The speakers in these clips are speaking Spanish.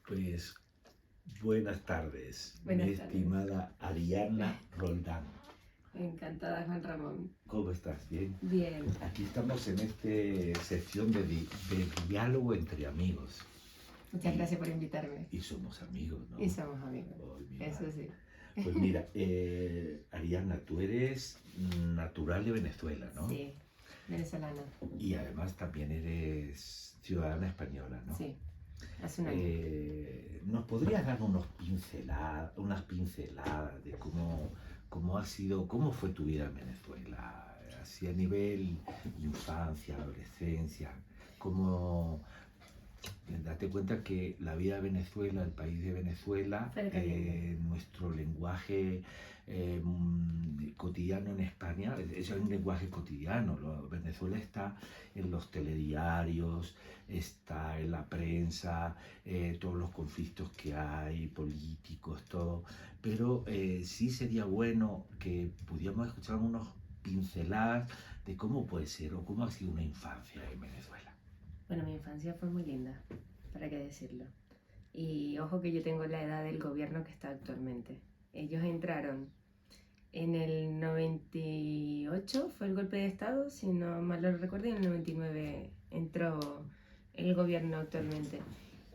Pues buenas tardes, mi Buenas tardes. estimada Ariana Roldán. Encantada, Juan Ramón. ¿Cómo estás? ¿Bien? Bien. Aquí estamos en esta sección de diálogo entre amigos. Muchas gracias por invitarme. Y somos amigos, ¿no? Y somos amigos. Ay, mi Eso madre. sí. Pues mira, Ariana, tú eres natural de Venezuela, ¿no? Sí, venezolana. Y además también eres ciudadana española, ¿no? Sí, hace un año. ¿Nos podrías dar unas pinceladas de cómo ha sido, cómo fue tu vida en Venezuela? Así a nivel infancia, adolescencia, cómo date cuenta que la vida de Venezuela, el país de Venezuela, Fue cambiando. nuestro lenguaje cotidiano en España es un lenguaje cotidiano. Venezuela está en los telediarios, está en la prensa, todos los conflictos que hay, políticos, todo. Pero sí sería bueno que pudiéramos escuchar unos pinceladas de cómo puede ser o cómo ha sido una infancia en Venezuela. Bueno, mi infancia fue muy linda, para qué decirlo. Y ojo que yo tengo la edad del gobierno que está actualmente. Ellos entraron en el 98, fue el golpe de Estado, si no mal lo recuerdo, y en el 99 entró el gobierno actualmente.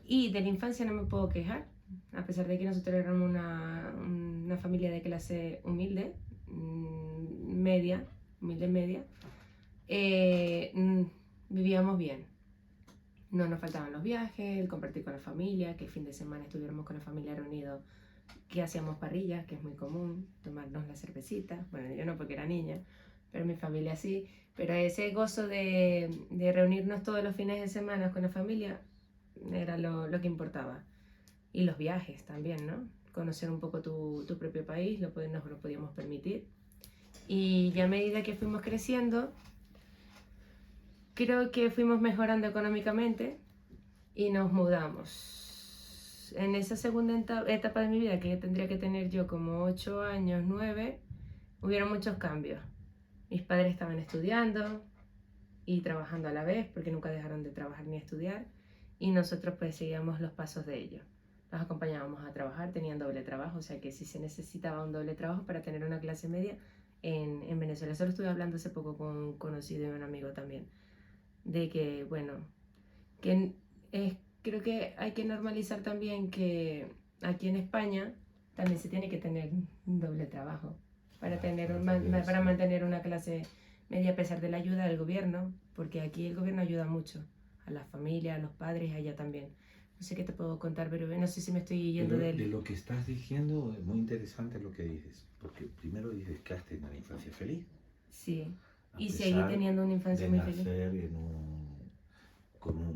Y de la infancia no me puedo quejar, a pesar de que nosotros éramos una familia de clase humilde, media, humilde media, vivíamos bien. No nos faltaban los viajes, el compartir con la familia, que el fin de semana estuviéramos con la familia reunidos, que hacíamos parrillas, que es muy común, tomarnos la cervecita. Bueno, yo no porque era niña, pero mi familia sí. Pero ese gozo de reunirnos todos los fines de semana con la familia era lo que importaba. Y los viajes también, ¿no? Conocer un poco tu propio país, nos lo podíamos permitir. Y ya a medida que fuimos creciendo, creo que fuimos mejorando económicamente y nos mudamos. En esa segunda etapa de mi vida, que tendría que tener yo como 8 años, 9, hubieron muchos cambios. Mis padres estaban estudiando y trabajando a la vez, porque nunca dejaron de trabajar ni estudiar, y nosotros pues seguíamos los pasos de ellos. Los acompañábamos a trabajar, tenían doble trabajo, o sea que si se necesitaba un doble trabajo para tener una clase media en Venezuela. Eso lo estuve hablando hace poco con un conocido y un amigo también, de que, bueno, que creo que hay que normalizar también que aquí en España también se tiene que tener un doble trabajo para mantener una clase media a pesar de la ayuda del gobierno, porque aquí el gobierno ayuda mucho a las familias, a los padres, allá también. No sé qué te puedo contar, pero no sé si me estoy yendo Pero del... de lo que estás diciendo es muy interesante lo que dices, porque primero dices que has tenido una infancia feliz, Sí, a y seguí pesar teniendo una infancia de muy feliz. nacer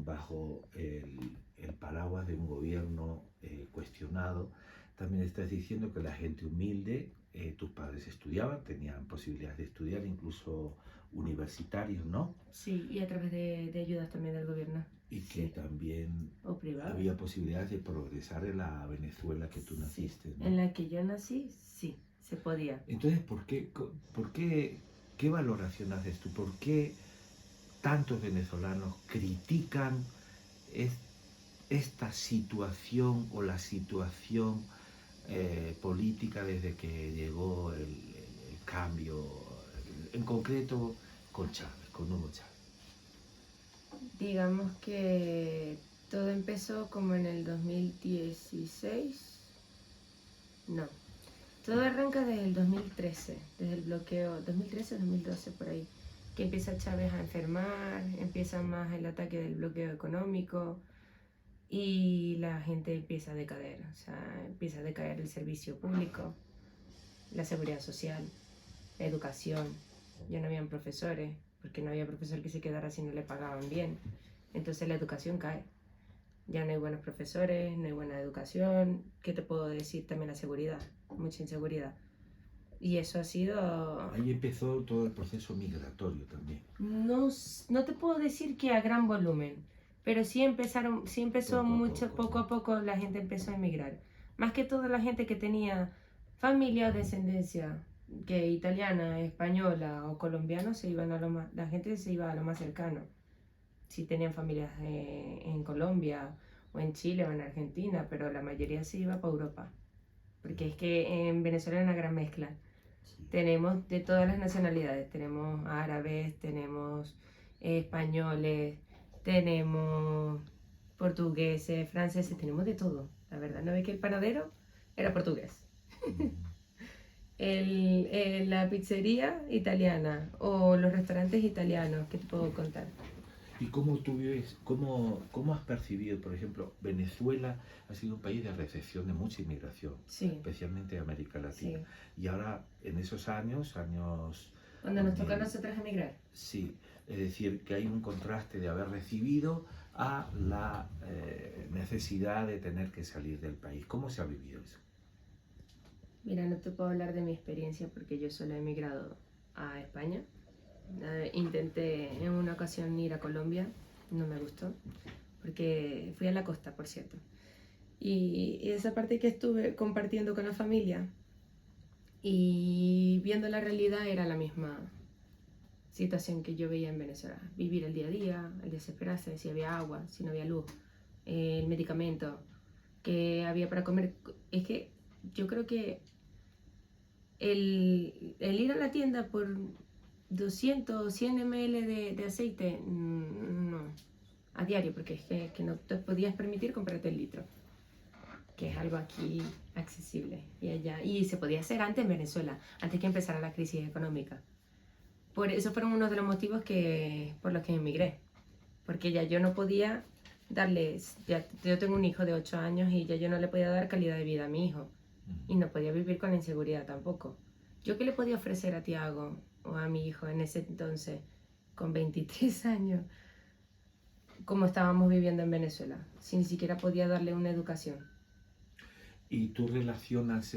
bajo el paraguas de un gobierno cuestionado. También estás diciendo que la gente humilde, tus padres estudiaban, tenían posibilidades de estudiar, incluso universitarios, ¿no? Sí, y a través de ayudas también del gobierno. Y que Sí. también O privado. había posibilidades de progresar en la Venezuela que tú naciste, ¿no? En la que yo nací, sí, se podía. Entonces, qué valoración haces tú? ¿Por qué tantos venezolanos critican es- esta situación o la situación política desde que llegó el cambio, en concreto con Chávez, con Hugo Chávez? Digamos que todo empezó como en el 2016. No, todo arranca desde el 2013, desde el bloqueo 2013-2012 por ahí, que empieza Chávez a enfermar, empieza más el ataque del bloqueo económico y la gente empieza a decaer, o sea, empieza a decaer el servicio público, la seguridad social, la educación. Ya no habían profesores, porque no había profesor que se quedara si no le pagaban bien. Entonces la educación cae. Ya no hay buenos profesores, no hay buena educación. ¿Qué te puedo decir? También la seguridad, mucha inseguridad. Y eso ha sido... Ahí empezó todo el proceso migratorio también. No te puedo decir que a gran volumen, pero sí empezó poco a poco la gente empezó a emigrar. Más que todo la gente que tenía familia o descendencia, que italiana, española o colombiana, la gente se iba a lo más cercano. Si tenían familias en Colombia o en Chile o en Argentina, pero la mayoría se iba para Europa. Porque es que en Venezuela hay una gran mezcla. Sí. Tenemos de todas las nacionalidades, tenemos árabes, tenemos españoles, tenemos portugueses, franceses, tenemos de todo. La verdad, no ve que el panadero era portugués. La pizzería italiana o los restaurantes italianos, ¿qué te puedo contar? ¿Y cómo tú vives, cómo has percibido, por ejemplo, Venezuela ha sido un país de recepción de mucha inmigración, Sí, especialmente de América Latina? sí. Y ahora, en esos años Cuando nos toca a 2000, nosotros emigrar. sí, es decir, que hay un contraste de haber recibido a la necesidad de tener que salir del país. ¿Cómo se ha vivido eso? Mira, no te puedo hablar de mi experiencia porque yo solo he emigrado a España. Intenté en una ocasión ir a Colombia, no me gustó, porque fui a la costa, por cierto. Y esa parte que estuve compartiendo con la familia y viendo la realidad era la misma situación que yo veía en Venezuela. Vivir el día a día, el desesperarse, si había agua, si no había luz, el medicamento, que había para comer. Es que yo creo que el ir a la tienda por 200 o 100 ml de aceite, no, a diario, porque es que no te podías permitir comprarte el litro, que es algo aquí accesible y allá. Y se podía hacer antes en Venezuela, antes que empezara la crisis económica. Por eso fueron uno de los motivos por los que emigré, porque ya yo no podía darles, yo tengo un hijo de 8 años y ya yo no le podía dar calidad de vida a mi hijo y no podía vivir con la inseguridad tampoco. ¿Yo qué le podía ofrecer a Tiago o a mi hijo en ese entonces, con 23 años, como estábamos viviendo en Venezuela, si ni siquiera podía darle una educación? ¿Y tú relacionas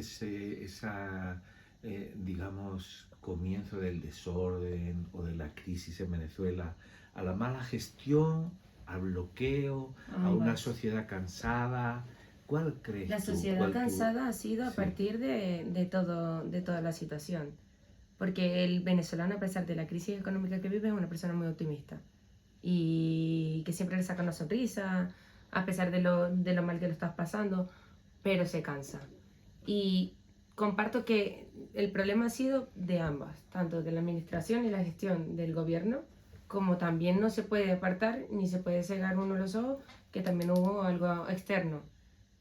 digamos, comienzo del desorden o de la crisis en Venezuela a la mala gestión, al bloqueo, a una Ambas. sociedad cansada? ¿Cuál crees La tú? sociedad cansada ha sido a Sí. partir de toda la situación. Porque el venezolano, a pesar de la crisis económica que vive, es una persona muy optimista. Y que siempre le saca una sonrisa, a pesar de lo mal que lo estás pasando, pero se cansa. Y comparto que el problema ha sido de ambas, tanto de la administración y la gestión del gobierno, como también no se puede apartar ni se puede cegar uno los ojos, que también hubo algo externo,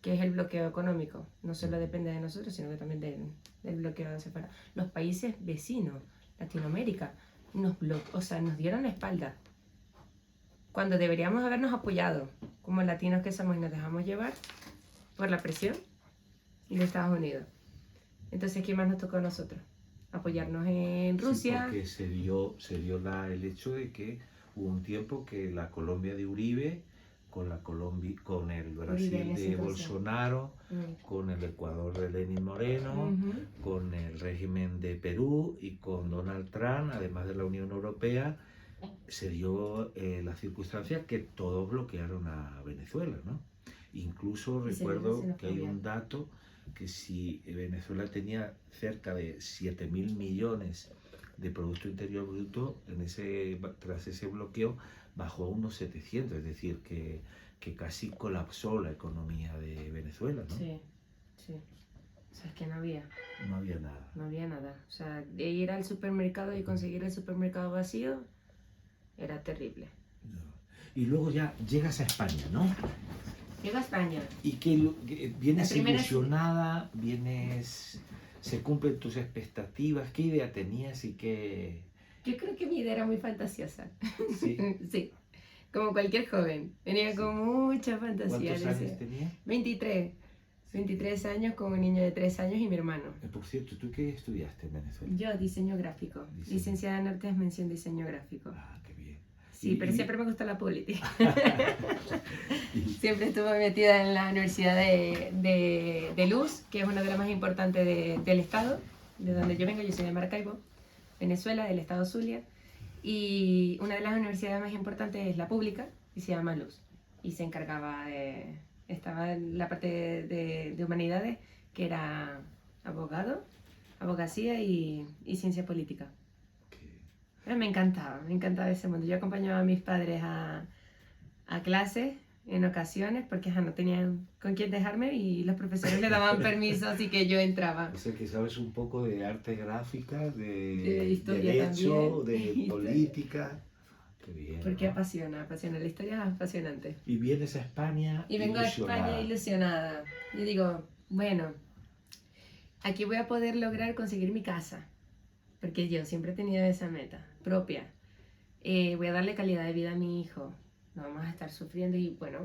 que es el bloqueo económico. No solo depende de nosotros, sino que también del bloqueo hacia afuera. Los países vecinos, Latinoamérica, nos dieron la espalda, cuando deberíamos habernos apoyado, como latinos que somos, y nos dejamos llevar por la presión y de Estados Unidos. Entonces, ¿qué más nos tocó a nosotros? Apoyarnos en Rusia. Sí, porque se dio el hecho de que hubo un tiempo que la Colombia de Uribe, con el Brasil de Bolsonaro, con el Ecuador de Lenín Moreno, con el régimen de Perú y con Donald Trump, además de la Unión Europea, se dio la circunstancia que todos bloquearon a Venezuela, ¿no? Incluso recuerdo que hay un dato que si Venezuela tenía cerca de 7.000 millones de Producto Interior Bruto, tras ese bloqueo bajó a unos 700, es decir, que casi colapsó la economía de Venezuela, ¿no? Sí, sí. O sea, es que no había. No había nada. No había nada. O sea, de ir al supermercado y conseguir el supermercado vacío era terrible. No. Y luego ya llegas a España, ¿no? Llego a España. Y que vienes ilusionada, se cumplen tus expectativas. ¿Qué idea tenías y qué...? Yo creo que mi idea era muy fantasiosa. Sí. Sí, como cualquier joven. Venía con mucha fantasía. ¿Cuántos años tenías? 23. 23 años con un niño de 3 años y mi hermano. Por cierto, ¿tú qué estudiaste en Venezuela? Yo, diseño gráfico. Licenciada en Artes, mención diseño gráfico. Ah, qué bien. Sí, pero siempre me gustó la política. Siempre estuve metida en la Universidad de Luz, que es una de las más importantes del estado, de donde yo vengo. Yo soy de Maracaibo, Venezuela, del estado Zulia. Y una de las universidades más importantes es la pública, y se llama Luz. Y se encargaba estaba en la parte de humanidades, que era abogacía y ciencia política. Pero me encantaba ese mundo. Yo acompañaba a mis padres a clases en ocasiones porque no tenían con quién dejarme y los profesores me daban permiso, así que yo entraba. O sea que sabes un poco de arte gráfica, De historia derecho, también. de política. Qué bien, Porque ¿no? apasiona, la historia es apasionante. Y vienes a España Y vengo a España ilusionada. ilusionada. Y digo, bueno, aquí voy a poder lograr conseguir mi casa, porque yo siempre he tenido esa meta propia. Voy a darle calidad de vida a mi hijo. No vamos a estar sufriendo y bueno,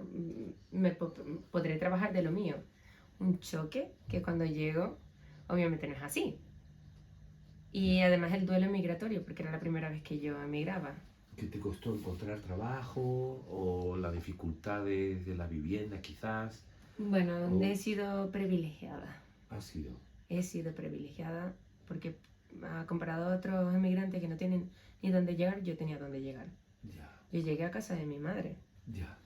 podré trabajar de lo mío. Un choque que cuando llego, obviamente no es así. Y además el duelo migratorio, porque era la primera vez que yo emigraba. ¿Qué te costó encontrar trabajo o las dificultades de la vivienda quizás? Bueno, O he sido privilegiada. ha sido, He sido privilegiada porque comparado a otros emigrantes que no tienen ni dónde llegar, yo tenía dónde llegar. ya, Yo llegué a casa de mi madre. ya.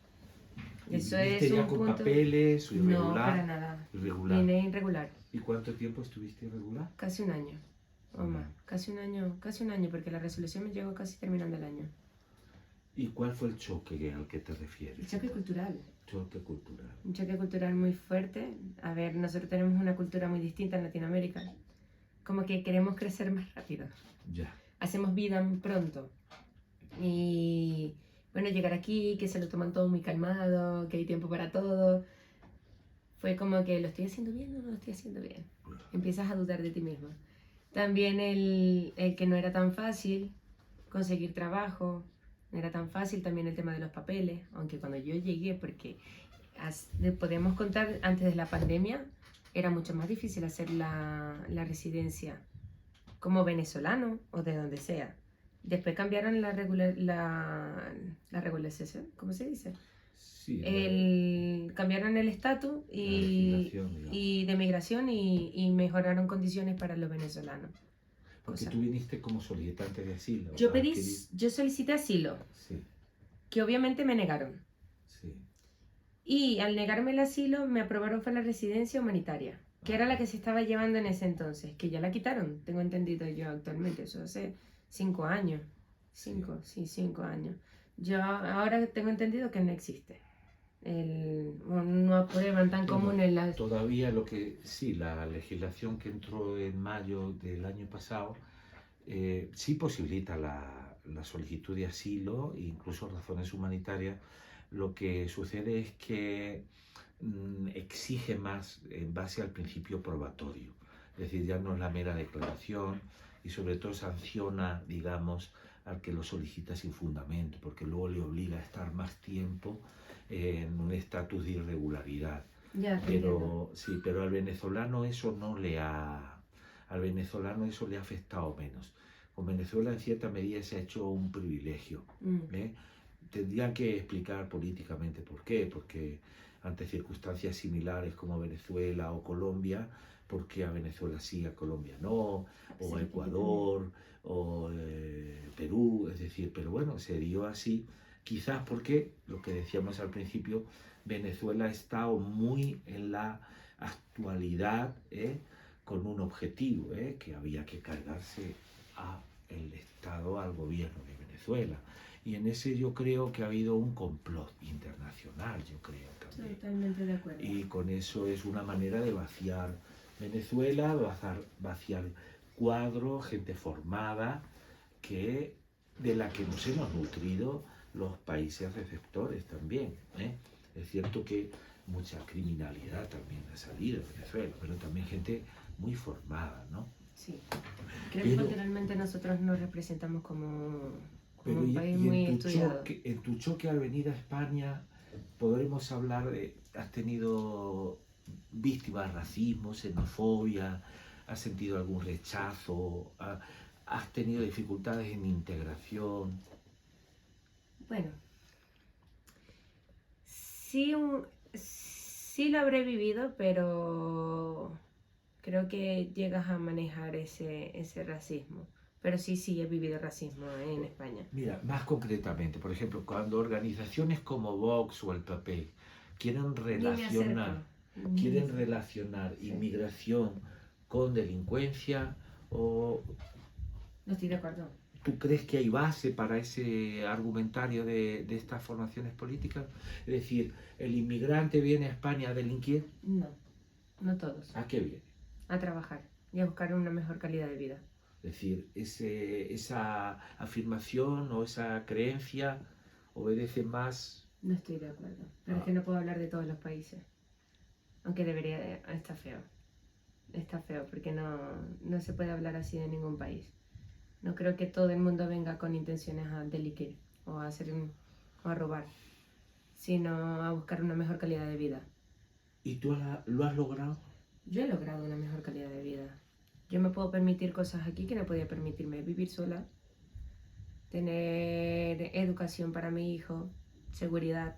¿Y Eso viniste es ya un con punto... papeles o No, irregular? para nada. Irregular. Vine irregular. ¿Y cuánto tiempo estuviste irregular? Casi un año. O más. Casi un año, porque la resolución me llegó casi terminando el año. ¿Y cuál fue el choque al que te refieres? El choque cultural. Choque cultural. Un choque cultural muy fuerte. A ver, nosotros tenemos una cultura muy distinta en Latinoamérica. Como que queremos crecer más rápido. Ya. Hacemos vida muy pronto. Y bueno, llegar aquí, que se lo toman todo muy calmado, que hay tiempo para todo. Fue como que lo estoy haciendo bien o no lo estoy haciendo bien. Empiezas a dudar de ti mismo. También el que no era tan fácil conseguir trabajo, no era tan fácil también el tema de los papeles, aunque cuando yo llegué, porque podemos contar, antes de la pandemia, era mucho más difícil hacer la residencia como venezolano o de donde sea. Después cambiaron la regularización, ¿cómo se dice? Sí, Cambiaron el estatus y de migración y mejoraron condiciones para los venezolanos. porque tú viniste como solicitante de asilo. Yo solicité asilo, Sí, que obviamente me negaron. sí. Y al negarme el asilo me aprobaron fue la residencia humanitaria, que era la que se estaba llevando en ese entonces, que ya la quitaron, tengo entendido yo actualmente, eso hace 5 años. 5 años. Yo ahora tengo entendido que no existe. No aprueban tan común en las... Todavía sí, la legislación que entró en mayo del año pasado sí posibilita la solicitud de asilo e incluso razones humanitarias. Lo que sucede es que exige más en base al principio probatorio. Es decir, ya no es la mera declaración y sobre todo sanciona, digamos, al que lo solicita sin fundamento, porque luego le obliga a estar más tiempo en un estatus de irregularidad. Ya, Pero sí, pero al venezolano eso le ha afectado menos. Con Venezuela en cierta medida se ha hecho un privilegio. ¿Eh? Tendrían que explicar políticamente por qué, porque ante circunstancias similares como Venezuela o Colombia, ¿por qué a Venezuela sí, a Colombia no? O a Ecuador, o Perú, es decir, pero bueno, se dio así, quizás porque, lo que decíamos al principio, Venezuela ha estado muy en la actualidad, con un objetivo, que había que cargarse al Estado, al gobierno de Venezuela. Y en ese yo creo que ha habido un complot internacional, yo creo también. Totalmente de acuerdo. Y con eso es una manera de vaciar Venezuela, vaciar cuadros, gente formada, de la que nos hemos nutrido los países receptores también. Es cierto que mucha criminalidad también ha salido de Venezuela, pero también gente muy formada, ¿no? Sí. Creo que culturalmente nosotros nos representamos como un país muy estudiado. En tu choque al venir a España, podremos hablar de, ¿has tenido víctimas de racismo, xenofobia? ¿Has sentido algún rechazo? ¿Has tenido dificultades en integración? Bueno, sí lo habré vivido, pero creo que llegas a manejar ese racismo. Pero sí he vivido racismo en España. Mira, más concretamente, por ejemplo, cuando organizaciones como Vox o el PP quieren relacionar inmigración con delincuencia o... No estoy de acuerdo. ¿Tú crees que hay base para ese argumentario de estas formaciones políticas? Es decir, ¿el inmigrante viene a España a delinquir? No, no todos. ¿A qué viene? A trabajar y a buscar una mejor calidad de vida. Es decir, esa afirmación o esa creencia obedece más... No estoy de acuerdo. Pero es que no puedo hablar de todos los países. Aunque debería... Está feo. Está feo porque no se puede hablar así de ningún país. No creo que todo el mundo venga con intenciones a delinquir o a o a robar, sino a buscar una mejor calidad de vida. ¿Y tú lo has logrado? Yo he logrado una mejor calidad de vida. Yo me puedo permitir cosas aquí que no podía permitirme. Vivir sola, tener educación para mi hijo, seguridad.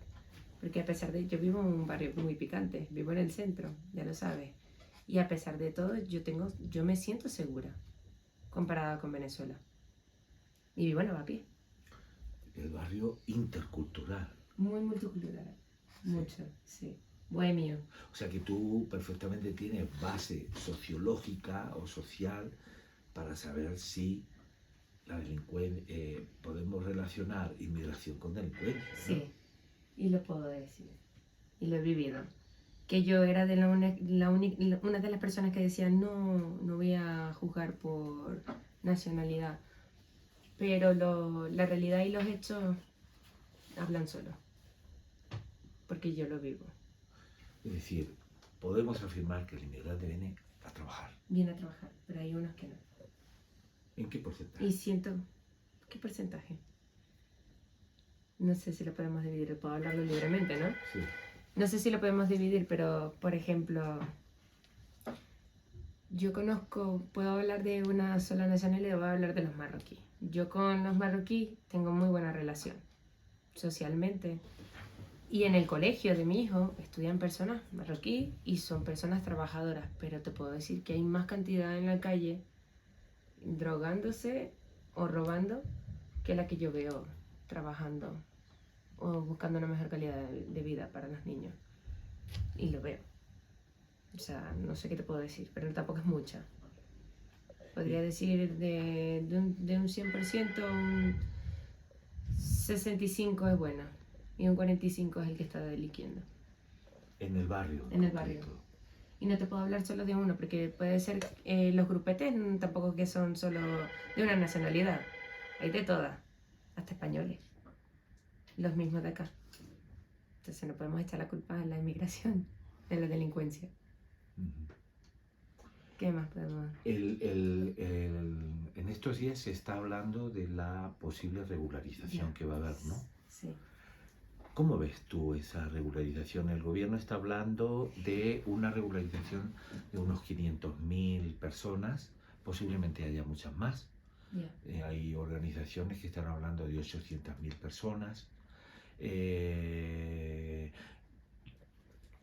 Porque a pesar de... Yo vivo en un barrio muy picante, vivo en el centro, ya lo sabes. Y a pesar de todo, yo me siento segura comparada con Venezuela. Y vivo en Lavapiés. El barrio intercultural. Muy multicultural. Mucho, sí. Bohemio. O sea que tú perfectamente tienes base sociológica o social para saber si la podemos relacionar inmigración con delincuencia, ¿no? Sí, y lo puedo decir. Y lo he vivido. Que yo era de una de las personas que decía no voy a juzgar por nacionalidad. Pero la realidad y los hechos hablan solos. Porque yo lo vivo. Es decir, podemos afirmar que el inmigrante viene a trabajar. Viene a trabajar, pero hay unos que no. ¿En qué porcentaje? Y siento... ¿Qué porcentaje? No sé si lo podemos dividir, puedo hablarlo libremente, ¿no? Sí. No sé si lo podemos dividir, pero, por ejemplo, yo puedo hablar de una sola nacionalidad y voy a hablar de los marroquíes. Yo con los marroquíes tengo muy buena relación, socialmente. Y en el colegio de mi hijo estudian personas marroquíes y son personas trabajadoras, pero te puedo decir que hay más cantidad en la calle drogándose o robando que la que yo veo trabajando o buscando una mejor calidad de vida para los niños. Y lo veo. O sea, no sé qué te puedo decir, pero tampoco es mucha. Podría decir de un 100%, un 65 es buena y un 45 es el que está delinquiendo. En el barrio. En el barrio. Y no te puedo hablar solo de uno, porque puede ser los grupetes tampoco que son solo de una nacionalidad. Hay de todas, hasta españoles. Los mismos de acá. Entonces no podemos echar la culpa a la inmigración, de la delincuencia. ¿Qué más podemos...? En estos días se está hablando de la posible regularización que va a haber, ¿no? Sí. ¿Cómo ves tú esa regularización? El gobierno está hablando de una regularización de unos 500.000 personas, posiblemente haya muchas más. Hay organizaciones que están hablando de 800.000 personas.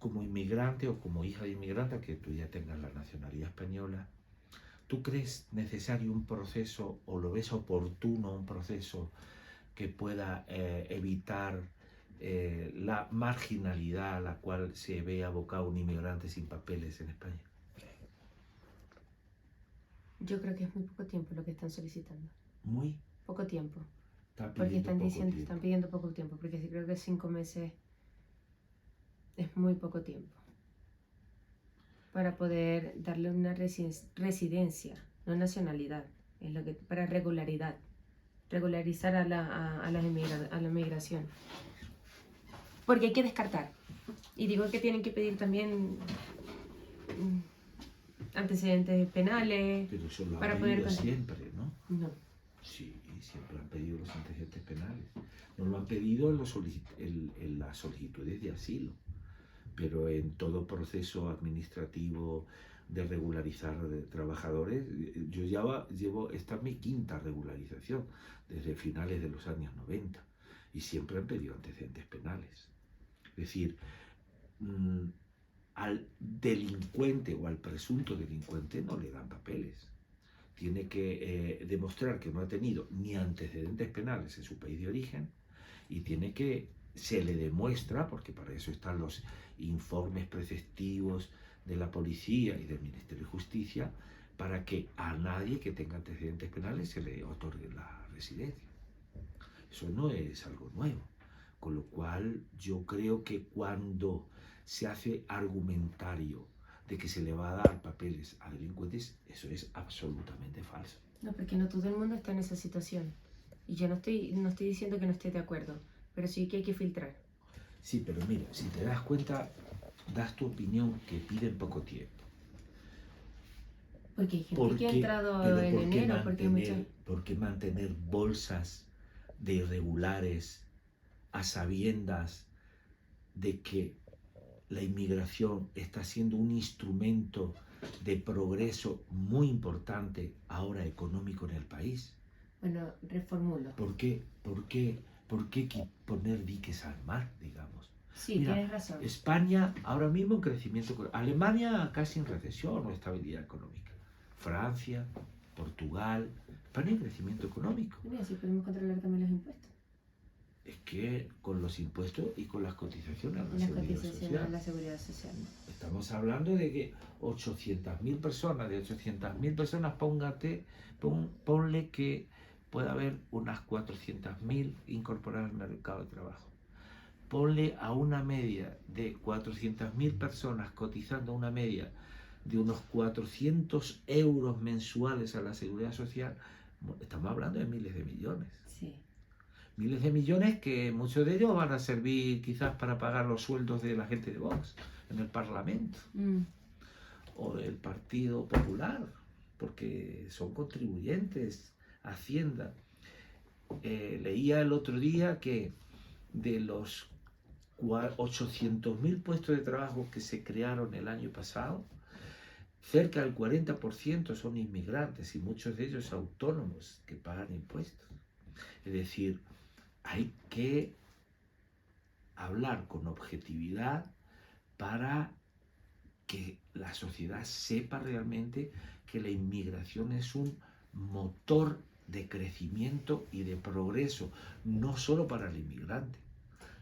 Como inmigrante o como hija de inmigrante, que tú ya tengas la nacionalidad española, ¿tú crees necesario un proceso o lo ves oportuno un proceso que pueda evitar la marginalidad a la cual se ve abocado un inmigrante sin papeles en España? Yo creo que es muy poco tiempo lo que están solicitando. Muy poco tiempo. Porque están pidiendo poco tiempo, porque sí creo que 5 meses es muy poco tiempo para poder darle una residencia, no nacionalidad, es lo que para regularizar a la migración. Porque hay que descartar. Y digo que tienen que pedir también antecedentes penales. Pero eso lo para han poder pedido siempre, ¿no? No. Sí, siempre han pedido los antecedentes penales. No lo han pedido en las solicitudes de asilo, pero en todo proceso administrativo de regularizar trabajadores, esta es mi 5ª regularización desde finales de los años 90 y siempre han pedido antecedentes penales. Es decir, al delincuente o al presunto delincuente no le dan papeles. Tiene que demostrar que no ha tenido ni antecedentes penales en su país de origen y se le demuestra, porque para eso están los informes preceptivos de la policía y del Ministerio de Justicia, para que a nadie que tenga antecedentes penales se le otorgue la residencia. Eso no es algo nuevo. Con lo cual yo creo que cuando se hace argumentario de que se le va a dar papeles a delincuentes, eso es absolutamente falso. No, porque no todo el mundo está en esa situación. Y yo no estoy diciendo que no esté de acuerdo, pero sí que hay que filtrar. Sí, pero mira, si te das cuenta, das tu opinión que piden poco tiempo. Porque hay gente que ha entrado en enero, ¿Por qué mantener bolsas de irregulares a sabiendas de que la inmigración está siendo un instrumento de progreso muy importante ahora económico en el país? Bueno, reformulo. ¿Por qué poner diques al mar, digamos? Sí, Mira, tienes razón. España ahora mismo en crecimiento, Alemania casi en recesión o estabilidad económica. Francia, Portugal, España en crecimiento económico. Mira, si podemos controlar también los impuestos. Es que con los impuestos y con las cotizaciones a la seguridad social. Estamos hablando de que 800.000 personas, de 800.000 personas, ponle que pueda haber unas 400.000 incorporadas al mercado de trabajo. Ponle a una media de 400.000 personas cotizando una media de unos 400 euros mensuales a la seguridad social, estamos hablando de miles de millones. Sí. Miles de millones que muchos de ellos van a servir quizás para pagar los sueldos de la gente de Vox en el Parlamento o del Partido Popular, porque son contribuyentes, Hacienda. Leía el otro día que de los 800.000 puestos de trabajo que se crearon el año pasado, cerca del 40% son inmigrantes y muchos de ellos autónomos que pagan impuestos. Es decir, hay que hablar con objetividad para que la sociedad sepa realmente que la inmigración es un motor de crecimiento y de progreso, no solo para el inmigrante.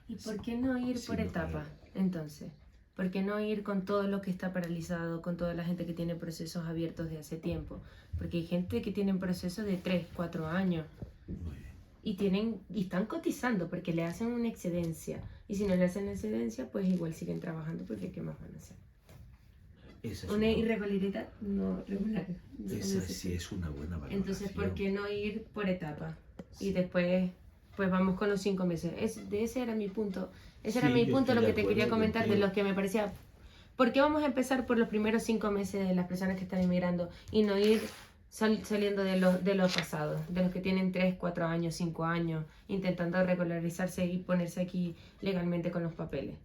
¿Y por qué no ir por etapas, entonces? ¿Por qué no ir con todo lo que está paralizado, con toda la gente que tiene procesos abiertos de hace tiempo? Porque hay gente que tiene procesos de 3, 4 años. Muy bien. Y están cotizando porque le hacen una excedencia. Y si no le hacen la excedencia, pues igual siguen trabajando porque ¿qué más van a hacer? Una irregularidad no regular. Esa sí es una buena valoración. Entonces, ¿por qué no ir por etapas? Sí. Y después, pues vamos con los 5 meses. Ese era mi punto. Ese era mi punto, lo que te quería comentar, de los que me parecía... ¿Por qué vamos a empezar por los primeros 5 meses de las personas que están inmigrando y no ir saliendo de los pasados, de los que tienen 3, 4 años, 5 años, intentando regularizarse y ponerse aquí legalmente con los papeles?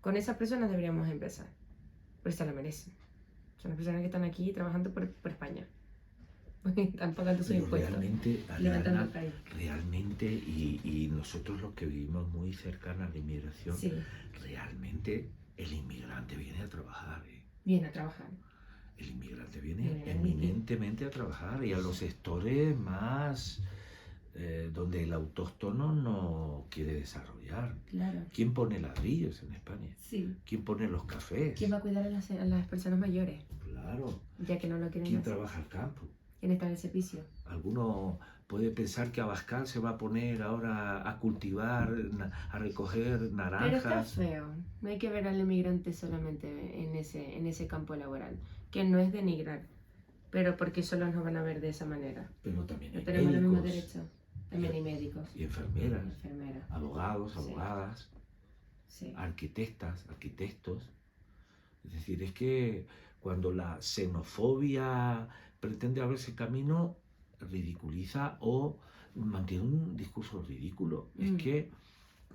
Con esas personas deberíamos empezar, porque se la merecen. Son las personas que están aquí trabajando por España. Están pagando sus impuestos. Realmente, y nosotros los que vivimos muy cercanos a la inmigración, sí, realmente el inmigrante viene a trabajar. Viene a trabajar. El inmigrante viene eminentemente a trabajar y a los sectores más donde el autóctono no quiere desarrollar. Claro. ¿Quién pone ladrillos en España? Sí. ¿Quién pone los cafés? ¿Quién va a cuidar a las personas mayores? Claro. Ya que no lo quieren ¿Quién hacer? trabaja al campo? ¿Quién está en el servicio? Alguno puede pensar que Abascal se va a poner ahora a cultivar, a recoger naranjas. Pero está feo. No hay que ver al inmigrante solamente en ese campo laboral, que no es denigrar, pero porque solo nos van a ver de esa manera. Pero también hay tenemos médicos, los mismos derechos. También hay médicos. Y enfermeras. Abogados, abogadas. Sí. Arquitectos. Es decir, es que cuando la xenofobia pretende abrirse camino, ridiculiza o mantiene un discurso ridículo. Es que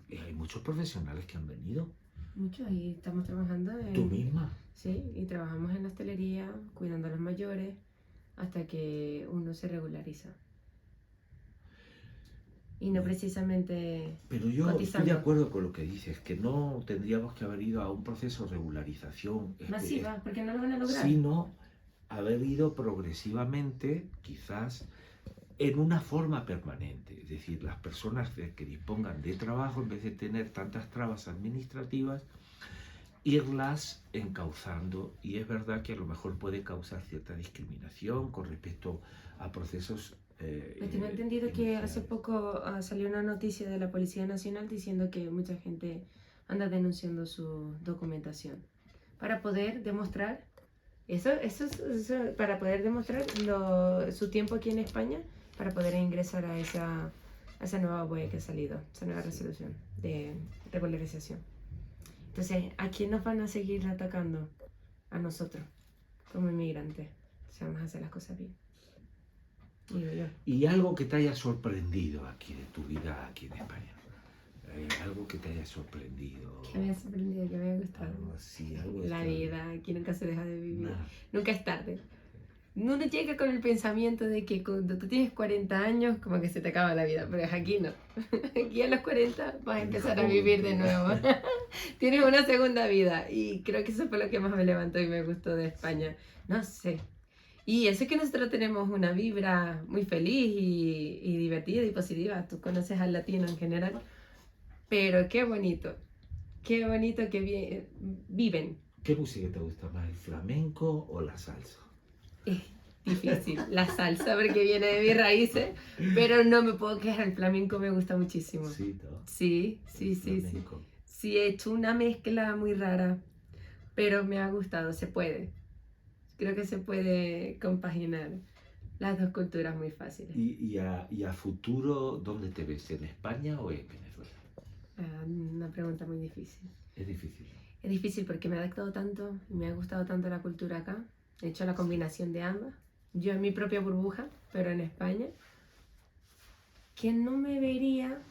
hay muchos profesionales que han venido. Muchos, y estamos trabajando en... ¿Tú misma? Sí, y trabajamos en la hostelería, cuidando a los mayores, hasta que uno se regulariza. Y no precisamente Pero yo cotizando. Estoy de acuerdo con lo que dices, que no tendríamos que haber ido a un proceso de regularización masiva, porque no lo van a lograr. Sino haber ido progresivamente, quizás, en una forma permanente. Es decir, las personas que dispongan de trabajo, en vez de tener tantas trabas administrativas, irlas encauzando. Y es verdad que a lo mejor puede causar cierta discriminación con respecto a procesos Pues tengo entendido que hace poco salió una noticia de la Policía Nacional diciendo que mucha gente anda denunciando su documentación para poder demostrar para poder demostrar su tiempo aquí en España, para poder ingresar a esa nueva web que ha salido, esa nueva resolución de regularización. Entonces, ¿a quién nos van a seguir atacando? A nosotros, como inmigrantes. Entonces, vamos a hacer las cosas bien. Digo yo. ¿Y algo que te haya sorprendido aquí de tu vida aquí en España? Algo que te haya sorprendido. Que me haya sorprendido, que me haya gustado. Algo así, algo La vida, aquí nunca se deja de vivir. Nada. Nunca es tarde. Uno llega con el pensamiento de que cuando tú tienes 40 años, como que se te acaba la vida, pero aquí no. Aquí a los 40 vas a empezar a vivir de nuevo. Tienes una segunda vida y creo que eso fue lo que más me levantó y me gustó de España. No sé. Y eso es que nosotros tenemos una vibra muy feliz y divertida y positiva. Tú conoces al latino en general, pero qué bonito que viven. ¿Qué música te gusta más, el flamenco o la salsa? Es difícil, la salsa porque viene de mis raíces, pero no me puedo quejar, el flamenco me gusta muchísimo. Sí, ¿no? Sí. Sí, he hecho una mezcla muy rara, pero me ha gustado, se puede. Creo que se puede compaginar las dos culturas muy fáciles. ¿Y a futuro dónde te ves? ¿En España o en Venezuela? Una pregunta muy difícil. Es difícil. Es difícil porque me ha adaptado tanto y me ha gustado tanto la cultura acá. He hecho la combinación de ambas. Yo en mi propia burbuja, pero en España. Que no me vería.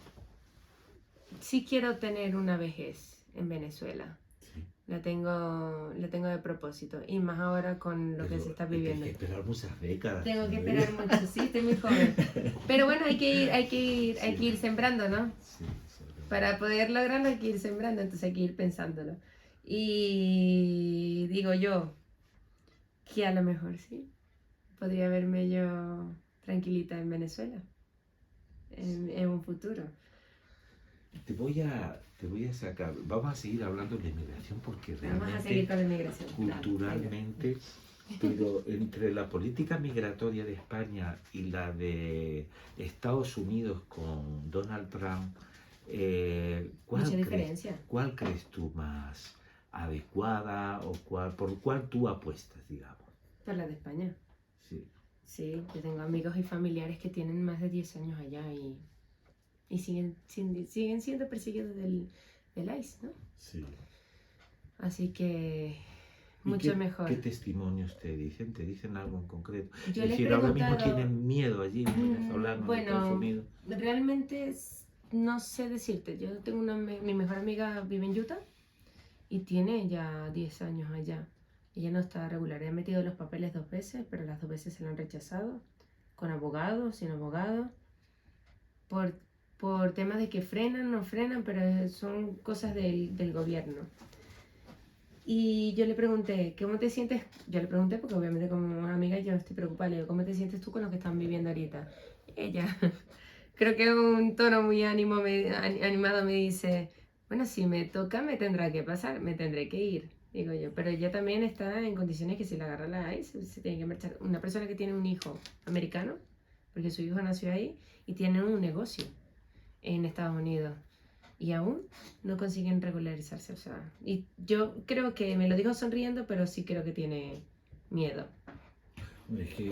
Sí quiero tener una vejez en Venezuela. Sí. La tengo de propósito. Y más ahora con lo que se está viviendo. Hay que esperar muchas décadas. Tengo que esperar mucho, sí, estoy muy joven. Pero bueno, hay que ir sembrando, ¿no? Sí, Para poder lograrlo hay que ir sembrando, entonces hay que ir pensándolo. Y digo yo que a lo mejor sí, podría verme yo tranquilita en Venezuela, en un futuro. Te voy a sacar, vamos a seguir hablando de la inmigración porque Vamos a realmente, seguir con la inmigración. culturalmente, pero entre la política migratoria de España y la de Estados Unidos con Donald Trump, Mucha diferencia. ¿cuál crees tú más adecuada o por cuál tú apuestas, digamos? Por la de España. Sí. Sí, yo tengo amigos y familiares que tienen más de 10 años allá y siguen siendo perseguidos del ICE, ¿no? Sí. Así que ¿Y mucho mejor. ¿Qué testimonios te dicen? ¿Te dicen algo en concreto? Yo Es les he decir, ahora mismo preguntado, tienen miedo allí, los venezolanos de Estados Unidos. realmente no sé decirte. Yo tengo mi mejor amiga vive en Utah y tiene ya 10 años allá. Ella no está regular. Ella ha metido los papeles 2 veces, pero las 2 veces se la han rechazado. Con abogado, sin abogado. Por temas de que frenan, no frenan, pero son cosas del gobierno. Y yo le pregunté, ¿cómo te sientes? Yo le pregunté porque obviamente como amiga yo estoy preocupada. Le digo, ¿cómo te sientes tú con lo que están viviendo ahorita? Ella, creo que un tono muy animado me dice, bueno, si me toca me tendrá que pasar, me tendré que ir, digo yo. Pero ella también está en condiciones que si la agarra la ICE se tiene que marchar. Una persona que tiene un hijo americano, porque su hijo nació ahí, y tiene un negocio en Estados Unidos. Y aún no consiguen regularizarse, o sea, y yo creo que me lo dijo sonriendo, pero sí creo que tiene miedo. Es que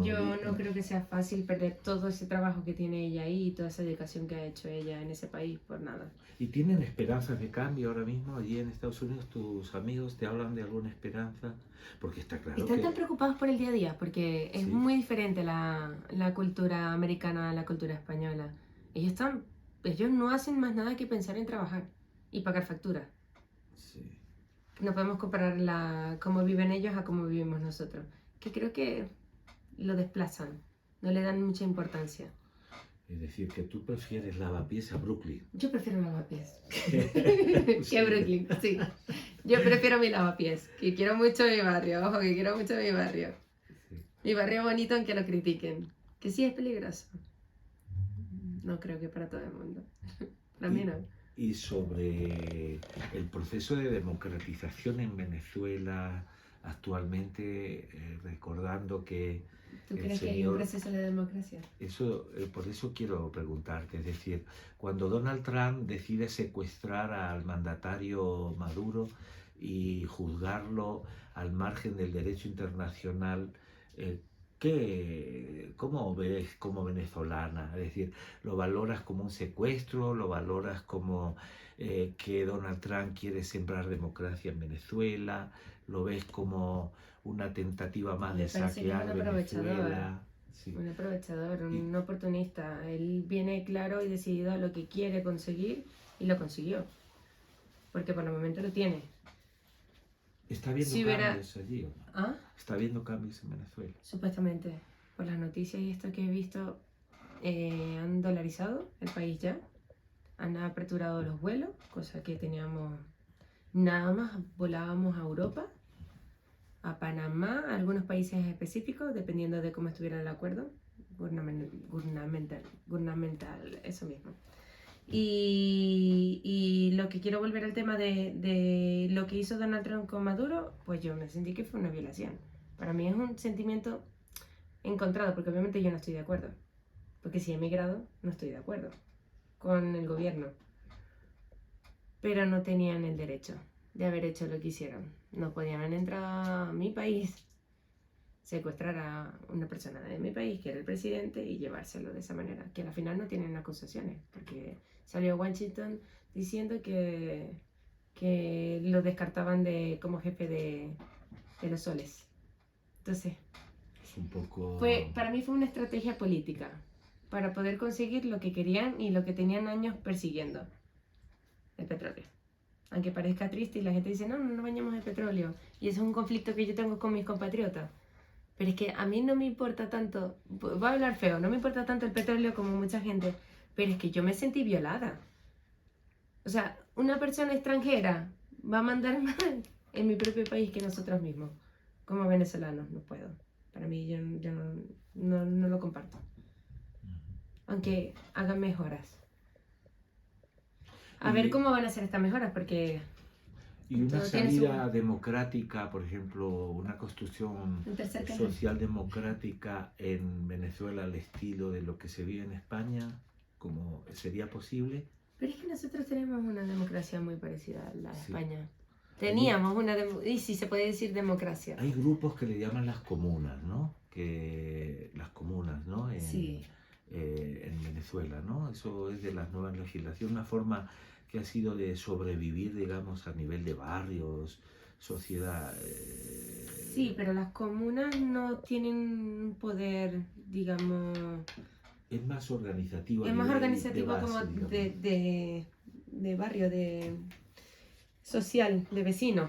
Yo no creo que sea fácil perder todo ese trabajo que tiene ella ahí y toda esa dedicación que ha hecho ella en ese país por nada. ¿Y tienen esperanzas de cambio ahora mismo allí en Estados Unidos? ¿Tus amigos te hablan de alguna esperanza? Porque está claro Están que... tan preocupados por el día a día, porque es Sí. muy diferente la cultura americana a la cultura española. Ellos no hacen más nada que pensar en trabajar y pagar facturas. Sí. No podemos comparar cómo viven ellos a cómo vivimos nosotros. Que creo que lo desplazan, no le dan mucha importancia. Es decir, que tú prefieres Lavapiés a Brooklyn. Yo prefiero lavapiés que Brooklyn, sí. Yo prefiero mi lavapiés, que quiero mucho mi barrio, ojo, que quiero mucho mi barrio. Sí. Mi barrio bonito aunque lo critiquen, que sí es peligroso. No creo que para todo el mundo. Para mí no. Y sobre el proceso de democratización en Venezuela, actualmente, recordando que ¿Tú el crees que hay un señor... proceso de democracia? Por eso quiero preguntarte, es decir, cuando Donald Trump decide secuestrar al mandatario Maduro y juzgarlo al margen del derecho internacional, ¿cómo ves como venezolana? Es decir, ¿lo valoras como un secuestro? ¿Lo valoras como que Donald Trump quiere sembrar democracia en Venezuela? ¿Lo ves como una tentativa más Me de parece que es un saquear aprovechador. Venezuela? Sí. Un aprovechador, Y un oportunista. Él viene claro y decidido a lo que quiere conseguir y lo consiguió. Porque por el momento lo tiene. ¿está habiendo Si hubiera... cambios allí o no? ¿Ah? ¿Está habiendo cambios en Venezuela? Supuestamente, por las noticias y esto que he visto, han dolarizado el país ya. Han aperturado los vuelos, cosa que teníamos nada más. Volábamos a Europa, a Panamá, a algunos países específicos, dependiendo de cómo estuviera el acuerdo gubernamental, eso mismo. Y lo que quiero volver al tema de lo que hizo Donald Trump con Maduro, pues yo me sentí que fue una violación. Para mí es un sentimiento encontrado, porque obviamente yo no estoy de acuerdo. Porque si he emigrado, no estoy de acuerdo con el gobierno. Pero no tenían el derecho de haber hecho lo que hicieron. No podían haber entrado a mi país, secuestrar a una persona de mi país, que era el presidente, y llevárselo de esa manera. Que al final no tienen acusaciones, porque salió Washington diciendo que lo descartaban como jefe de los soles. Entonces, Es un poco... para mí fue una estrategia política para poder conseguir lo que querían y lo que tenían años persiguiendo, el petróleo. Aunque parezca triste y la gente dice, no bañamos el petróleo. Y eso es un conflicto que yo tengo con mis compatriotas. Pero es que a mí no me importa tanto, voy a hablar feo, no me importa tanto el petróleo como mucha gente, pero es que yo me sentí violada. O sea, una persona extranjera va a mandar más en mi propio país que nosotros mismos. Como venezolanos, no puedo. Para mí yo no lo comparto. Aunque hagan mejoras. A ver cómo van a ser estas mejoras, porque Y una todo tiene salida democrática, por ejemplo, una construcción un tercer canal. social democrática en Venezuela al estilo de lo que se vive en España, ¿cómo sería posible? Pero es que nosotros tenemos una democracia muy parecida a la de Sí. España. Teníamos y si se puede decir democracia. Hay grupos que le llaman las comunas, ¿no? Las comunas, ¿no? Sí. En Venezuela, ¿no? Eso es de las nuevas legislaciones, una forma que ha sido de sobrevivir, digamos, a nivel de barrios, sociedad. Sí, pero las comunas no tienen un poder, digamos... Es más organizativo. Es más organizativo base, como digamos. de barrio, de social, de vecino.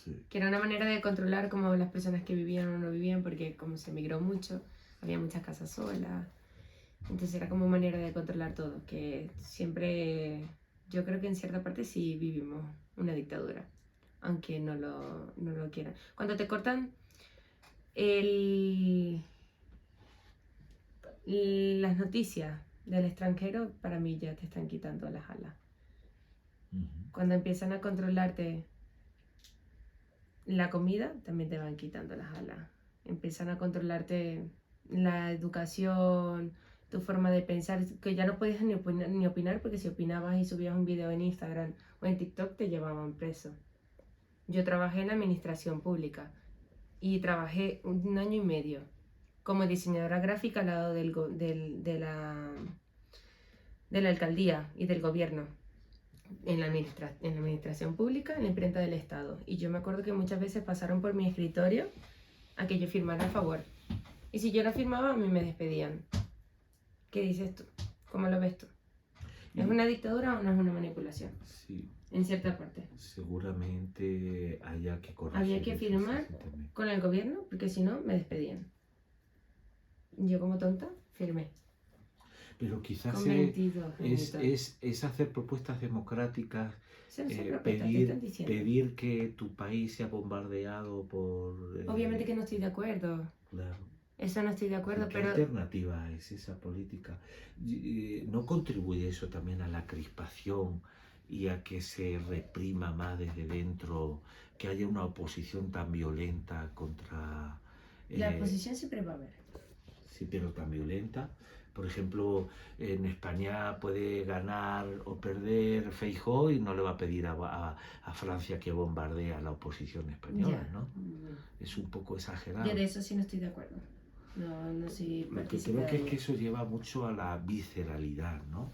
Sí. Que era una manera de controlar como las personas que vivían o no vivían, porque como se emigró mucho, había muchas casas solas. Entonces era como manera de controlar todo, que siempre, yo creo que en cierta parte sí vivimos una dictadura, aunque no lo quieran. Cuando te cortan las noticias del extranjero, para mí ya te están quitando las alas. Cuando empiezan a controlarte la comida, también te van quitando las alas. Empiezan a controlarte la educación, tu forma de pensar, que ya no podías ni opinar, porque si opinabas y subías un video en Instagram o en TikTok te llevaban preso. Yo trabajé en administración pública y trabajé 1 año y medio como diseñadora gráfica al lado de la alcaldía y del gobierno. En la administración pública, en la imprenta del Estado. Y yo me acuerdo que muchas veces pasaron por mi escritorio a que yo firmara a favor. Y si yo no firmaba, a mí me despedían. ¿Qué dices tú? ¿Cómo lo ves tú? ¿Es una dictadura o no es una manipulación? Sí. En cierta parte. Seguramente haya que corregir. Había que firmar con el gobierno, porque si no, me despedían. Yo como tonta, firmé. Pero quizás Con 22 es hacer propuestas democráticas, pedir pedir que tu país sea bombardeado por... Obviamente que no estoy de acuerdo. Claro. Eso no estoy de acuerdo, ¿Qué pero... alternativa es esa política? ¿No contribuye eso también a la crispación y a que se reprima más desde dentro, que haya una oposición tan violenta contra... La oposición siempre va a haber. Sí, pero tan violenta. Por ejemplo, en España puede ganar o perder Feijóo y no le va a pedir a Francia que bombardee a la oposición española, Ya. ¿no? Es un poco exagerado. Yo de eso sí no estoy de acuerdo. No soy Lo que partícipe creo de que es ello. que eso lleva mucho a la visceralidad, ¿no?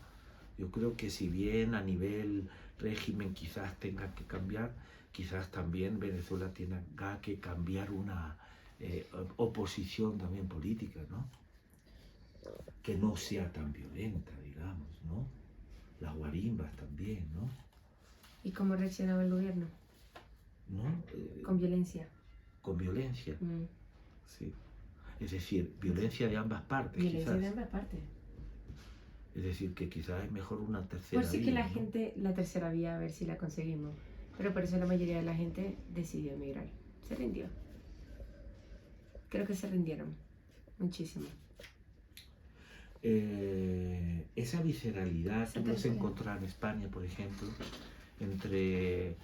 Yo creo que si bien a nivel régimen quizás tenga que cambiar, quizás también Venezuela tenga que cambiar una oposición también política, ¿no? Que no sea tan violenta, digamos, ¿no? Las guarimbas también, ¿no? ¿Y cómo reaccionaba el gobierno? ¿No? Con violencia. Con violencia, Mm. sí. Es decir, violencia de ambas partes, Violencia quizás. de ambas partes. Es decir, que quizás es mejor una tercera Por si es vía, que la ¿no? gente, la tercera vía, a ver si la conseguimos. Pero por eso la mayoría de la gente decidió emigrar. Se rindió. Creo que se rindieron. Muchísimo. Esa visceralidad tú vas a encontrar en España, por ejemplo, entre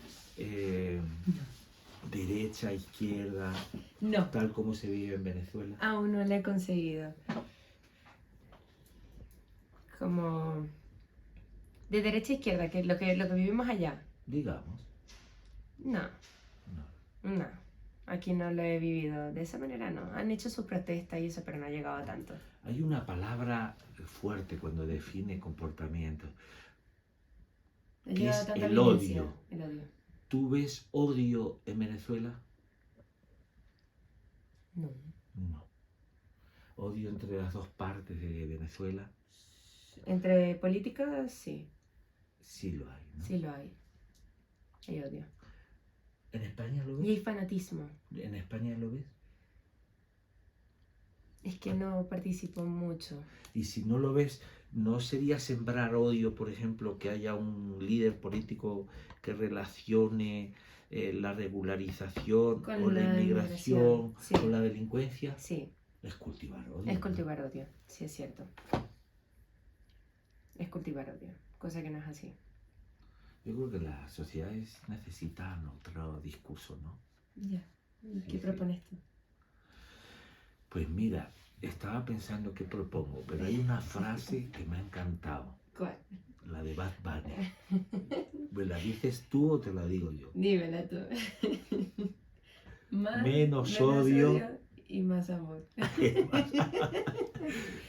derecha, izquierda, No. tal como se vive en Venezuela. Aún no la he conseguido. Como de derecha a izquierda, que es lo que vivimos allá. Digamos. No, No. no. Aquí no lo he vivido de esa manera, no. Han hecho sus protestas y eso, pero no ha llegado a tanto. Hay una palabra fuerte cuando define comportamiento, No ha que llegado es a tanta el violencia. odio. El odio. ¿Tú ves odio en Venezuela? No. No. ¿Odio entre las dos partes de Venezuela? Entre políticas, sí. Sí lo hay, ¿no? Sí lo hay. Hay odio. ¿En España lo Y hay ves? fanatismo. ¿En España lo ves? Es que no participo mucho. Y si no lo ves, ¿no sería sembrar odio, por ejemplo, que haya un líder político que relacione la regularización Con o la la inmigración inmigración, sí. con la delincuencia? Sí, Es cultivar odio. es ¿no? cultivar odio. Sí, es cierto. Es cultivar odio. Cosa que no es así. Yo creo que las sociedades necesitan otro discurso, ¿no? Ya. ¿Qué Sí. propones tú? Pues mira, estaba pensando qué propongo, pero hay una frase que me ha encantado, ¿Cuál? la de Bad Bunny. ¿Me la dices tú o te la digo yo? Dímela tú. Menos odio. Y más amor.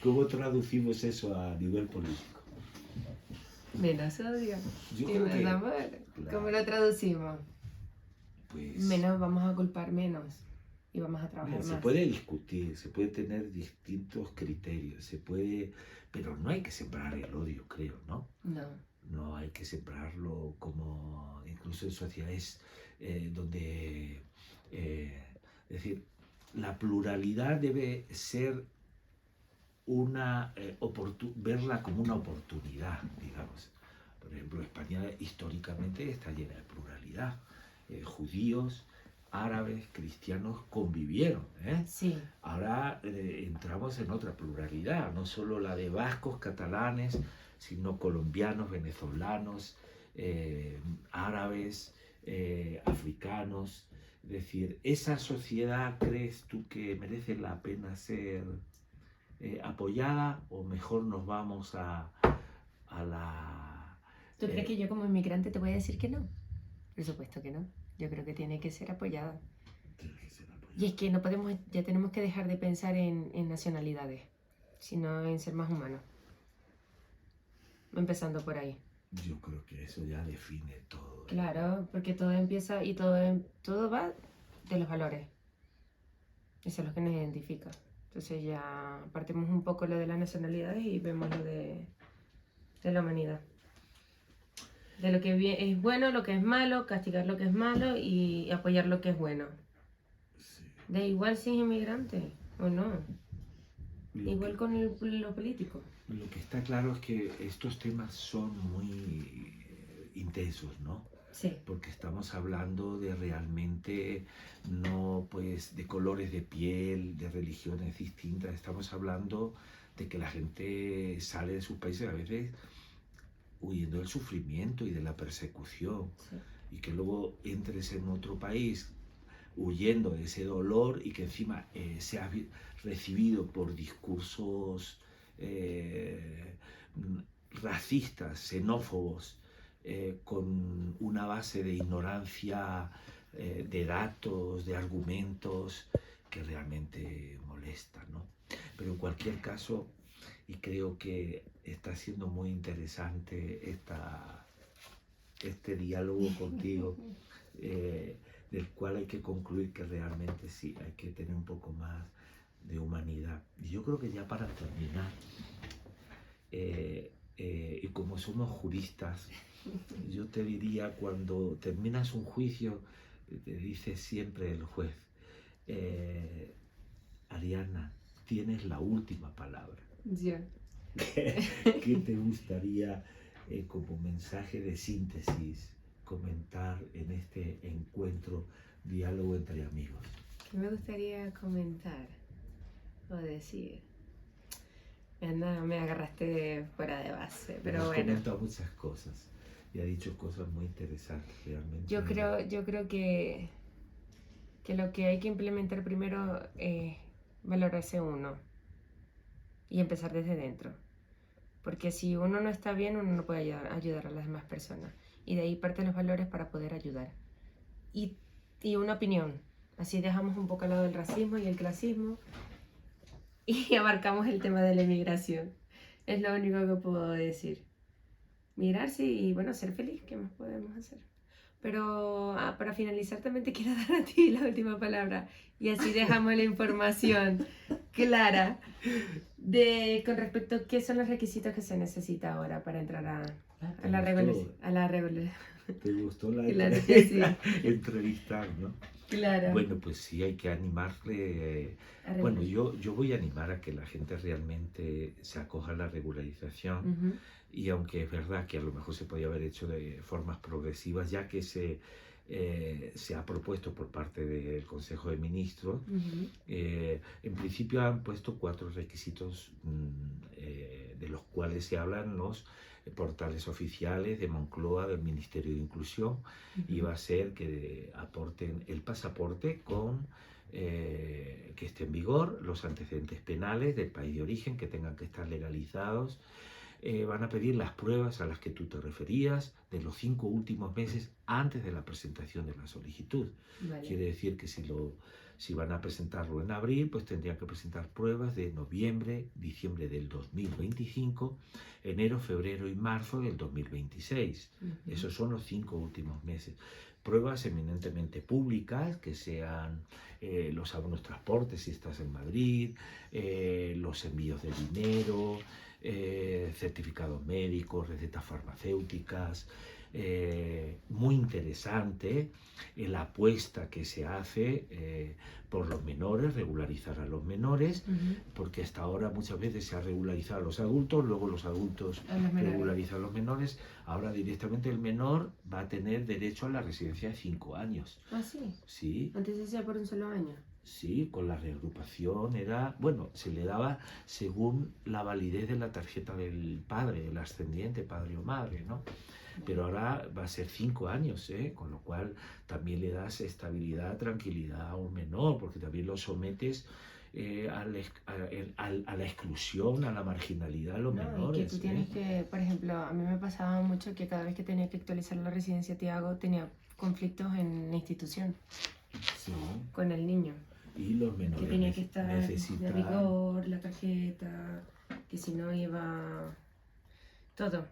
¿Cómo traducimos eso a nivel político? Menos odio Yo y creo más que, amor. claro. ¿Cómo lo traducimos? Pues, Menos vamos a culpar menos y vamos a trabajar mira, se más. puede discutir, se puede tener distintos criterios, pero no hay que sembrar el odio, creo, ¿no? No. No hay que sembrarlo como incluso en sociedades donde, es decir, la pluralidad debe ser verla como una oportunidad, digamos. Por ejemplo, España históricamente está llena de pluralidad. Judíos, árabes, cristianos convivieron. Sí. Ahora entramos en otra pluralidad, no solo la de vascos, catalanes, sino colombianos, venezolanos, árabes, africanos. Es decir, ¿esa sociedad crees tú que merece la pena ser apoyada o mejor nos vamos a la... ¿Tú crees que yo como inmigrante te voy a decir que no? Por supuesto que no. Yo creo que tiene que ser apoyada. Tiene que ser apoyada. Y es que no podemos, ya tenemos que dejar de pensar en nacionalidades, sino en ser más humanos. Empezando por ahí. Yo creo que eso ya define todo. Claro, porque todo empieza y todo va de los valores. Eso es lo que nos identifica. Entonces ya partimos un poco lo de las nacionalidades y vemos lo de la humanidad. De lo que es bueno, lo que es malo, castigar lo que es malo y apoyar lo que es bueno. Sí. Da igual si es inmigrante o no. Igual Que, con lo político. lo que está claro es que estos temas son muy intensos, ¿no? Sí. Porque estamos hablando de realmente no pues de colores de piel, de religiones distintas, estamos hablando de que la gente sale de sus países a veces huyendo del sufrimiento y de la persecución, Sí. y que luego entres en otro país huyendo de ese dolor y que encima seas recibido por discursos racistas, xenófobos, con una base de ignorancia, de datos, de argumentos que realmente molesta, ¿no? Pero en cualquier caso, y creo que está siendo muy interesante este diálogo contigo, del cual hay que concluir que realmente sí, hay que tener un poco más de humanidad. Y yo creo que ya para terminar, y como somos juristas, yo te diría, cuando terminas un juicio, te dice siempre el juez, Ariana, tienes la última palabra. Ya. ¿Qué te gustaría como mensaje de síntesis comentar en este encuentro, diálogo entre amigos? ¿Qué me gustaría comentar o decir? Anda, me agarraste fuera de base, pero Has bueno. comentado muchas cosas y ha dicho cosas muy interesantes realmente. Yo creo que lo que hay que implementar primero es valorarse uno y empezar desde dentro. Porque si uno no está bien, uno no puede ayudar a las demás personas. Y de ahí parten los valores para poder ayudar. Y una opinión. Así dejamos un poco al lado el racismo y el clasismo y abarcamos el tema de la inmigración. Es lo único que puedo decir. Mirarse y, bueno, ser feliz. ¿Qué más podemos hacer? Pero para finalizar también te quiero dar a ti la última palabra. Y así dejamos la información clara con respecto a qué son los requisitos que se necesita ahora para entrar a la regulación. ¿Te gustó la Claro que sí. entrevistar, no? Claro. Bueno, pues sí, hay que animarle. Bueno, yo voy a animar a que la gente realmente se acoja a la regularización. Y aunque es verdad que a lo mejor se podía haber hecho de formas progresivas, ya que se ha propuesto por parte del Consejo de Ministros, en principio han puesto 4 requisitos de los cuales se hablan los portales oficiales de Moncloa, del Ministerio de Inclusión, y va a ser que aporten el pasaporte con que esté en vigor, los antecedentes penales del país de origen, que tengan que estar legalizados. Van a pedir las pruebas a las que tú te referías de los 5 últimos meses antes de la presentación de la solicitud. Vale. Quiere decir que si van a presentarlo en abril, pues tendrían que presentar pruebas de noviembre, diciembre del 2025, enero, febrero y marzo del 2026. Esos son los 5 últimos meses. Pruebas eminentemente públicas, que sean los abonos transportes si estás en Madrid, los envíos de dinero, certificados médicos, recetas farmacéuticas. Muy interesante la apuesta que se hace por los menores, regularizar a los menores, porque hasta ahora muchas veces se ha regularizado a los adultos, luego los adultos regularizan a los menores, ahora directamente el menor va a tener derecho a la residencia de 5 años. ¿Ah, sí? Sí. Antes se hacía por un solo año. Sí, con la reagrupación era, bueno, se le daba según la validez de la tarjeta del padre, el ascendiente, padre o madre, ¿no? Pero ahora va a ser 5 años, con lo cual también le das estabilidad, tranquilidad a un menor, porque también lo sometes a la exclusión, a la marginalidad a los menores. Y que tú tienes que, por ejemplo, a mí me pasaba mucho que cada vez que tenía que actualizar la residencia Tiago tenía conflictos en la institución, sí, con el niño. Y los menores que tenía que estar de rigor, la tarjeta, que si no iba... Todo.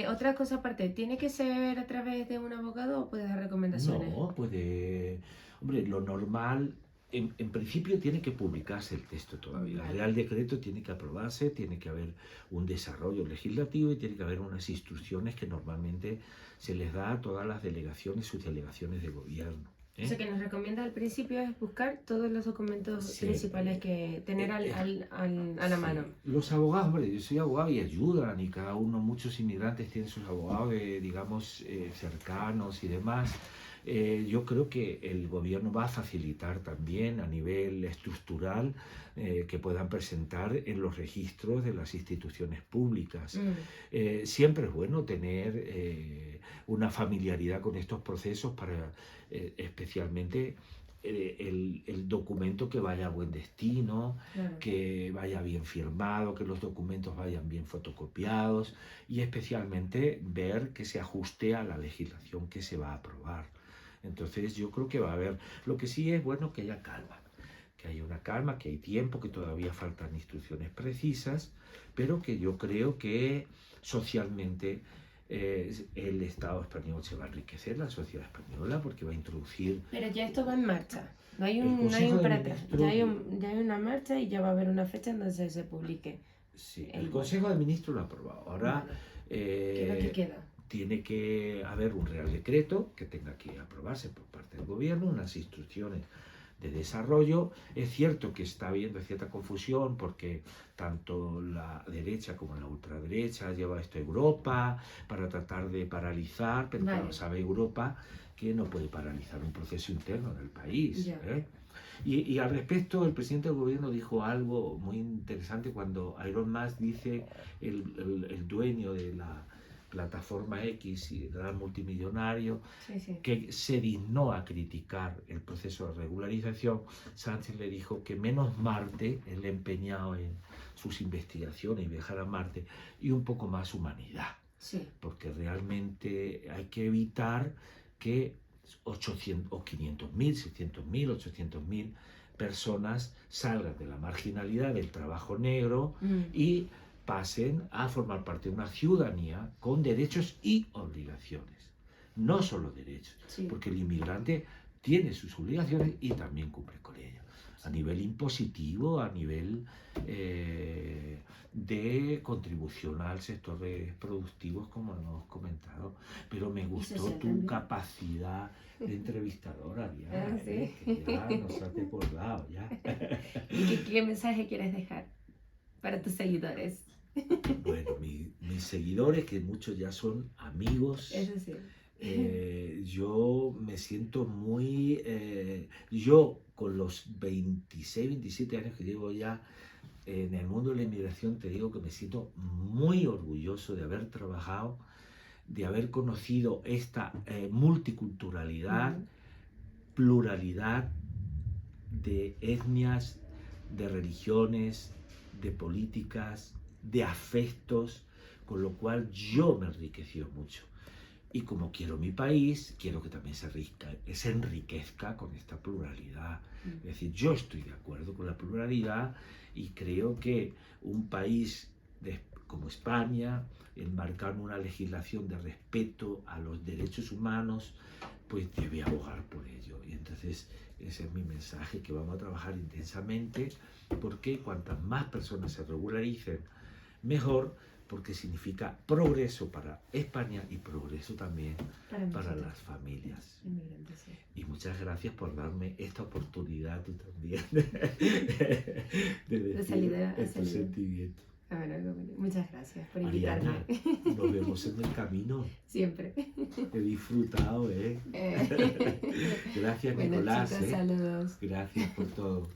Otra cosa aparte, ¿tiene que ser a través de un abogado o puedes dar recomendaciones? No, puede... Hombre, lo normal... En principio tiene que publicarse el texto todavía. El Real Decreto tiene que aprobarse, tiene que haber un desarrollo legislativo y tiene que haber unas instrucciones que normalmente se les da a todas las delegaciones, subdelegaciones de gobierno. O sea, que nos recomienda al principio es buscar todos los documentos principales que tener a la mano. Los abogados, hombre, yo soy abogado y ayudan, y cada uno, muchos inmigrantes tienen sus abogados, digamos, cercanos y demás. yo creo que el gobierno va a facilitar también a nivel estructural que puedan presentar en los registros de las instituciones públicas. Siempre es bueno tener una familiaridad con estos procesos para especialmente el documento que vaya a buen destino, Claro. que vaya bien firmado, que los documentos vayan bien fotocopiados y especialmente ver que se ajuste a la legislación que se va a aprobar. Entonces yo creo que va a haber, lo que sí es bueno que haya calma, que haya una calma, que hay tiempo, que todavía faltan instrucciones precisas, pero que yo creo que socialmente el Estado español se va a enriquecer, la sociedad española, porque va a introducir... Pero ya esto va en marcha. No hay El un, no hay Consejo un de para atrás. Ministros... Ya hay una marcha y ya va a haber una fecha en donde se publique. Sí, el Consejo de Ministros lo ha aprobado. Ahora ¿Qué es lo que queda? tiene que haber un Real Decreto que tenga que aprobarse por parte del Gobierno, unas instrucciones de desarrollo. Es cierto que está habiendo cierta confusión porque tanto la derecha como la ultraderecha lleva esto a Europa para tratar de paralizar, pero claro, sabe Europa que no puede paralizar un proceso interno del país. Y al respecto, el presidente del gobierno dijo algo muy interesante cuando Elon Musk dice, el dueño de la plataforma X y gran multimillonario, que se dignó a criticar el proceso de regularización. Sánchez le dijo que menos Marte, él empeñado en sus investigaciones y viajar a Marte, y un poco más humanidad. Porque realmente hay que evitar que 800 o 500.000, 600.000, 800.000 personas salgan de la marginalidad del trabajo negro y pasen a formar parte de una ciudadanía con derechos y obligaciones, no solo derechos, porque el inmigrante tiene sus obligaciones y también cumple con ellas, a nivel impositivo, a nivel de contribución al sector productivos, como hemos comentado. Pero me gustó tu capacidad de entrevistadora, ya, que ya nos has desbordado, ya. ¿Y qué mensaje quieres dejar para tus seguidores? Bueno, mis seguidores, que muchos ya son amigos. Eso sí. Yo me siento muy... yo con los 26, 27 años que llevo ya en el mundo de la inmigración, te digo que me siento muy orgulloso de haber trabajado, de haber conocido esta multiculturalidad, pluralidad de etnias, de religiones, de políticas, de afectos, con lo cual yo me enriqueció mucho. Y como quiero mi país, quiero que también se enriquezca con esta pluralidad. Es decir, yo estoy de acuerdo con la pluralidad y creo que un país como España, enmarcando una legislación de respeto a los derechos humanos, pues debe abogar por ello. Y entonces ese es mi mensaje, que vamos a trabajar intensamente, porque cuantas más personas se regularicen, mejor, porque significa progreso para España y progreso también para las familias. Y muchas gracias por darme esta oportunidad, tú también, de decir estos sentimientos. Bueno, muchas gracias por invitarme. Ariana, nos vemos en el camino. Siempre. He disfrutado, ¿eh? Gracias, Bueno, Nicolás. chicos, saludos. Gracias por todo.